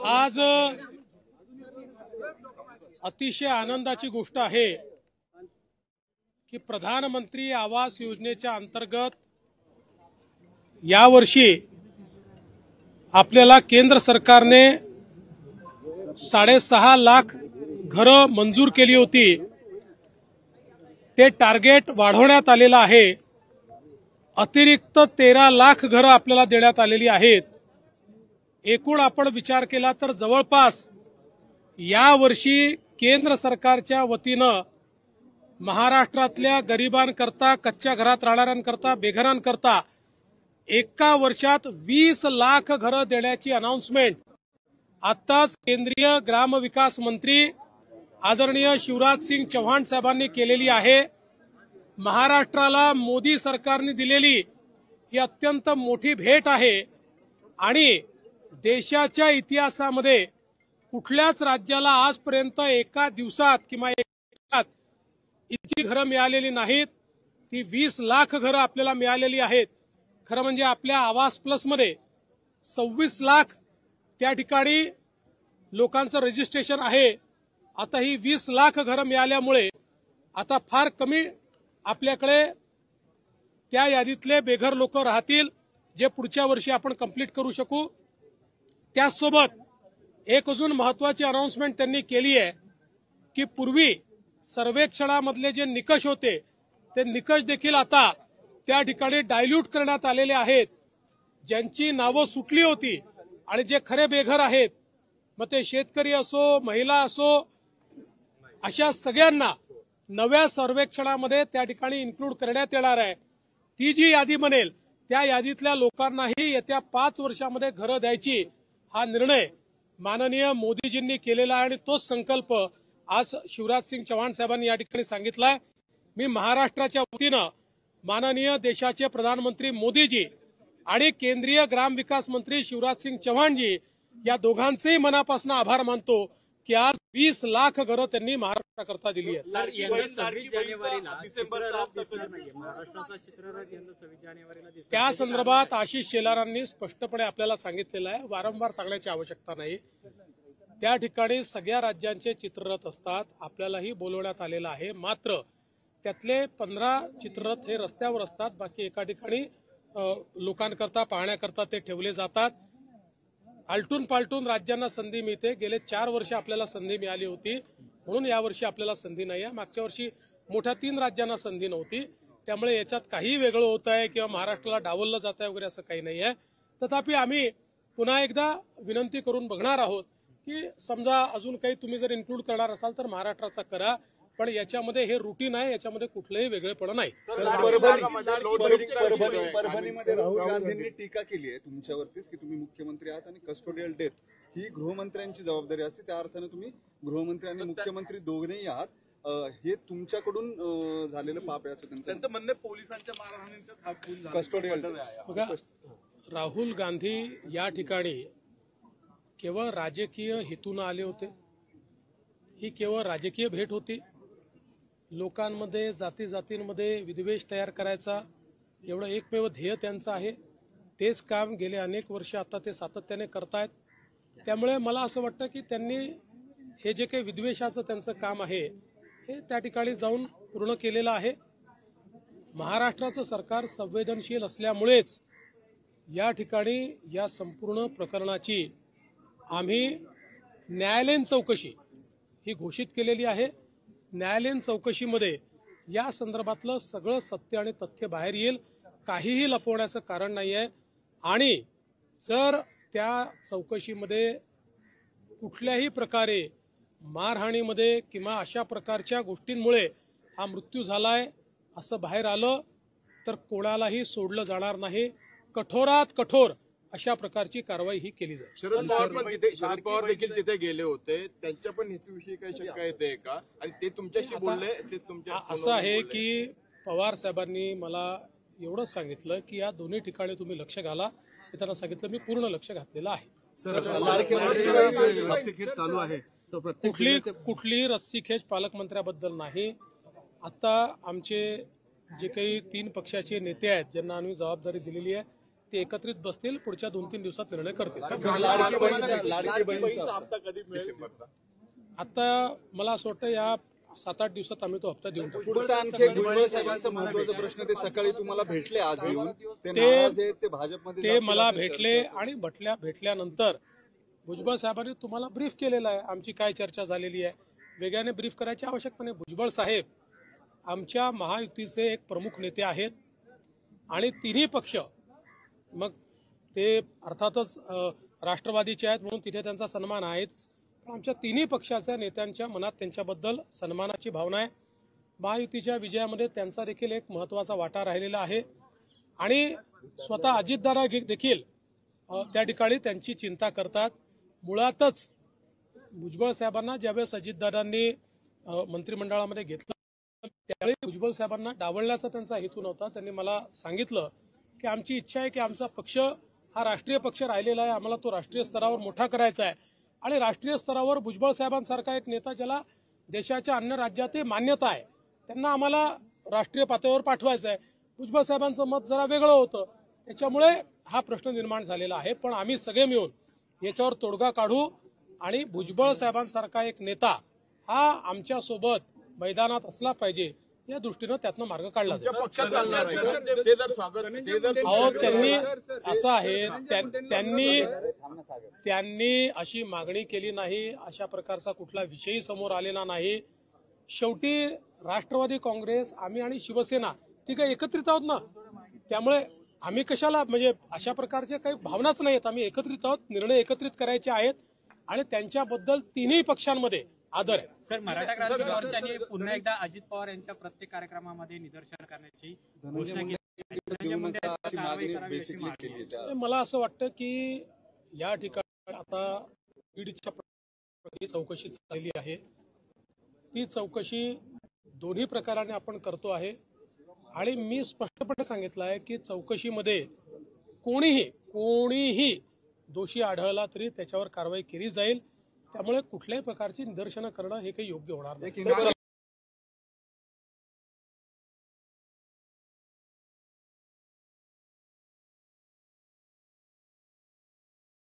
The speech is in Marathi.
आज अतिशय आनंदाची गोष्ट आहे की प्रधानमंत्री आवास योजनेच्या अंतर्गत यावर्षी आपल्याला केंद्र सरकारने 6.5 लाख घरं मंजूर केली होती। ते टार्गेट वाढवण्यात आलेलं आहे। अतिरिक्त 13 लाख घरं आपल्याला देण्यात आलेली आहेत। एकूण आपण विचार केला तर जवळपास यावर्षी केंद्र सरकारच्या वतीनं महाराष्ट्रातल्या गरिबांकरता, कच्च्या घरात राहणाऱ्यांकरता, बेघरांकरता एका वर्षात 20 लाख घरं देण्याची अनाउन्समेंट आताच केंद्रीय ग्रामविकास मंत्री आदरणीय शिवराज सिंग चौहान साहेबांनी केलेली आहे। महाराष्ट्राला मोदी सरकारने दिलेली ही अत्यंत मोठी भेट आहे आणि देशाच्या इतिहासामध्ये कुठल्याच राज्याला आजपर्यंत एका दिवसात किंवा एका दिवसात इतकी घरं मिळालेली नाहीत। ती 20 लाख घरं आपल्याला मिळालेली आहेत। खरं म्हणजे आपल्या आवास प्लसमध्ये 26 लाख त्या ठिकाणी लोकांचं रजिस्ट्रेशन आहे। आता ही 20 लाख घरं मिळाल्यामुळे आता फार कमी आपल्याकडे त्या यादीतले बेघर लोक राहतील जे पुढच्या वर्षी आपण कंप्लीट करू शकू। त्यासोबत एक अजून महत्वाची अनाउन्समेंट त्यांनी केली आहे की पूर्वी सर्वेक्षणामधले जे निकष होते ते निकष देखील आता त्या ठिकाणी डायल्यूट करण्यात आलेले आहेत। ज्यांची नावं सुटली होती आणि जे खरे बेघर आहेत, मग ते शेतकरी असो, महिला असो, अशा सगळ्यांना नव्या सर्वेक्षणामध्ये त्या ठिकाणी इन्क्लूड करण्यात येणार आहे। ती जी यादी बनेल त्या यादीतल्या लोकांनाही येत्या 5 वर्षामध्ये घरं द्यायची हा निर्णय माननीय मोदीजींनी केलेला आहे आणि तोच संकल्प आज शिवराज सिंग चौहान साहेबांनी या ठिकाणी सांगितलाय। मी महाराष्ट्राच्या वतीनं माननीय देशाचे प्रधानमंत्री मोदीजी आणि केंद्रीय ग्रामविकास मंत्री शिवराज सिंग चौहानजी या दोघांचेही मनापासून आभार मानतो की आज 20 लाख घरं त्यांनी महाराष्ट्राकरता दिली आहेत। त्या संदर्भात आशिष शेलारांनी स्पष्टपणे आपल्याला सांगितलेलं आहे, वारंवार सांगण्याची आवश्यकता नाही। त्या ठिकाणी सगळ्या राज्यांचे चित्ररथ असतात, आपल्यालाही बोलवण्यात आलेलं आहे। मात्र त्यातले 15 चित्ररथ हे रस्त्यावर असतात, बाकी एका ठिकाणी लोकांकरता पाहण्याकरता ते ठेवले जातात। आलटून पालटून राज्यांना संधी मिळते। गेले 4 वर्ष आपल्याला संधी मिळाली होती, म्हणून यावर्षी आपल्याला संधी नाही आहे। मागच्या वर्षी मोठ्या 3 राज्यांना संधी नव्हती, त्यामुळे याच्यात काही वेगळं होत आहे किंवा महाराष्ट्राला डावललं जात आहे वगैरे असं काही नाही आहे। तथापि आम्ही पुन्हा एकदा विनंती करून बघणार आहोत की समजा अजून काही तुम्ही जर इन्क्लूड करणार असाल तर महाराष्ट्राचा करा, पण याच्यामध्ये हे रुटीन आहे, याच्यामध्ये कुठलंही वेगळेपण नाही। परभणीमध्ये राहुल गांधींनी टीका केली आहे तुमच्यावरतीच की तुम्ही मुख्यमंत्री आहात आणि कस्टोडियल डेथ ही गृहमंत्र्यांची जबाबदारी असते, त्या अर्थाने तुम्ही गृहमंत्री आणि मुख्यमंत्री दोघेही आहात। हे तुमच्याकडून झालेलं पाप आहे असं त्यांचं म्हणणं। पोलिसांच्या मारहाणीचा कस्टोडियल बघा, राहुल गांधी या ठिकाणी केवळ राजकीय हेतून आले होते। ही केवळ राजकीय भेट होती। लोकांमध्ये, जाती जातींमध्ये विद्वेष तयार करायचा एवढं एकमेव ध्येय त्यांचं आहे। तेच काम गेले अनेक वर्ष आता ते सातत्याने करतायत। त्यामुळे मला असं वाटतं की त्यांनी हे जे काही विद्वेषाचं त्यांचं काम आहे हे त्या ठिकाणी जाऊन पूर्ण केलेलं आहे। महाराष्ट्राचं सरकार संवेदनशील असल्यामुळेच या ठिकाणी या संपूर्ण प्रकरणाची आम्ही न्यायालयीन चौकशी ही घोषित केलेली आहे। न्यायालयीन चौकशीमध्ये या संदर्भातलं सगळं सत्य आणि तथ्य बाहेर येईल, काहीही लपवण्याचं कारण नाही आहे। आणि जर त्या चौकशीमध्ये कुठल्याही प्रकारे मारहाणीमध्ये किंवा अशा प्रकारच्या गोष्टींमुळे हा मृत्यू झालाय असं बाहेर आलं तर कोणालाही सोडलं जाणार नाही। कठोरात कठोर अशा प्रकारची कारवाई ही केली जाईल। शरद पवार देखील तिथे गेले होते, त्यांच्या पण हेतूविषयी काही शंका येते का? आणि ते तुमच्याशी बोलले? ते तुमच्या असं आहे की पवार साहेबांनी मला एवढंच सांगितलं की या दोन्ही ठिकाणी तुम्ही लक्ष घाला। मी त्यांना सांगितलं मी पूर्ण लक्ष घातलेलं आहे। चालू आहे कुठली रस्सीखेच पालकमंत्र्याबद्दल नाही। आता आमचे जे काही 3 पक्षाचे नेते आहेत ज्यांना आम्ही जबाबदारी दिलेली आहे ते एकत्रित बसतील, पुढच्या 2-3 दिवसात निर्णय करतील. लाडकी बहीणचा हप्ता कधी मिळेल? आता मला असं वाटतं या 7-8 दिवसात आम्ही तो हप्ता देऊन टाकू. पुढचा आणखी एक भुजबळ साहेबांचा महत्वाचा प्रश्न, ते सकाळी तुम्हाला भेटले आज येऊन, ते नाराज आहेत, ते भाजपमध्ये ते मला भेटले आणि भेटल्यानंतर भुजबळ साहेबांनी तुम्हाला ब्रीफ केलेला आहे, आमची काय चर्चा झालेली आहे. वेगळ्याने ब्रीफ करायची आवश्यकता नाही. भुजबळ साहेब आमच्या महायुतीचे एक प्रमुख नेते आहेत आणि तिन्ही पक्ष, मग ते अर्थातच राष्ट्रवादीचे आहेत म्हणून तिथे त्यांचा सन्मान आहेच, पण आमच्या तिन्ही पक्षाच्या नेत्यांच्या मनात त्यांच्याबद्दल सन्मानाची भावना आहे. महायुतीच्या विजयामध्ये त्यांचा देखील एक महत्वाचा वाटा राहिलेला आहे आणि स्वतः अजितदादा देखील त्या ठिकाणी त्यांची चिंता करतात. मुळातच भुजबळ साहेबांना ज्यावेळेस अजितदादांनी मंत्रिमंडळामध्ये घेतलं त्यावेळी भुजबळ साहेबांना डावलण्याचा त्यांचा हेतू नव्हता. त्यांनी मला सांगितलं की आमची इच्छा आहे की आमचा पक्ष हा राष्ट्रीय पक्ष राहिलेला आहे, आम्हाला तो राष्ट्रीय स्तरावर मोठा करायचा आहे आणि राष्ट्रीय स्तरावर भुजबळ साहेबांसारखा एक नेता ज्याला देशाच्या अन्य राज्यातही मान्यता आहे त्यांना आम्हाला राष्ट्रीय पातळीवर पाठवायचं आहे. भुजबळ साहेबांचं मत जरा वेगळं होतं, त्याच्यामुळे हा प्रश्न निर्माण झालेला आहे. पण आम्ही सगळे मिळून याच्यावर तोडगा काढू आणि भुजबळ साहेबांसारखा एक नेता हा आमच्यासोबत मैदानात असला पाहिजे या दृष्टीनं त्यातनं मार्ग काढला जाईल. पक्षात चालणार आहे का? ते जर स्वागत अहो त्यांनी असं आहे, त्यांनी अशी मागणी केली नाही, अशा प्रकारचा कुठला विषयही समोर आलेला नाही. शेवटी राष्ट्रवादी काँग्रेस आम्ही आणि शिवसेना ती काही एकत्रित आहोत ना, त्यामुळे आम्ही कशाला म्हणजे अशा प्रकारच्या काही भावनाच नाहीत. आम्ही एकत्रित आहोत, निर्णय एकत्रित करायचे आहेत आणि त्यांच्याबद्दल तिन्ही पक्षांमध्ये आदर आहे. सर, मराठा क्रांती मोर्चाने पुन्हा एकदा अजित पवार यांच्या प्रत्येक कार्यक्रमामध्ये निदर्शन करण्याची घोषणा केली. मला असं वाटतं की या ठिकाणी आता ईडीच्या चौकशी झालेली आहे, ती चौकशी दोन्ही प्रकाराने आपण करतो आहे आणि मी स्पष्टपणे सांगितलं आहे की चौकशीमध्ये कोणीही दोषी आढळला तरी त्याच्यावर कारवाई केली जाईल. त्यामुळे कुठल्याही प्रकारची निदर्शनं करणं हे काही योग्य होणार नाही.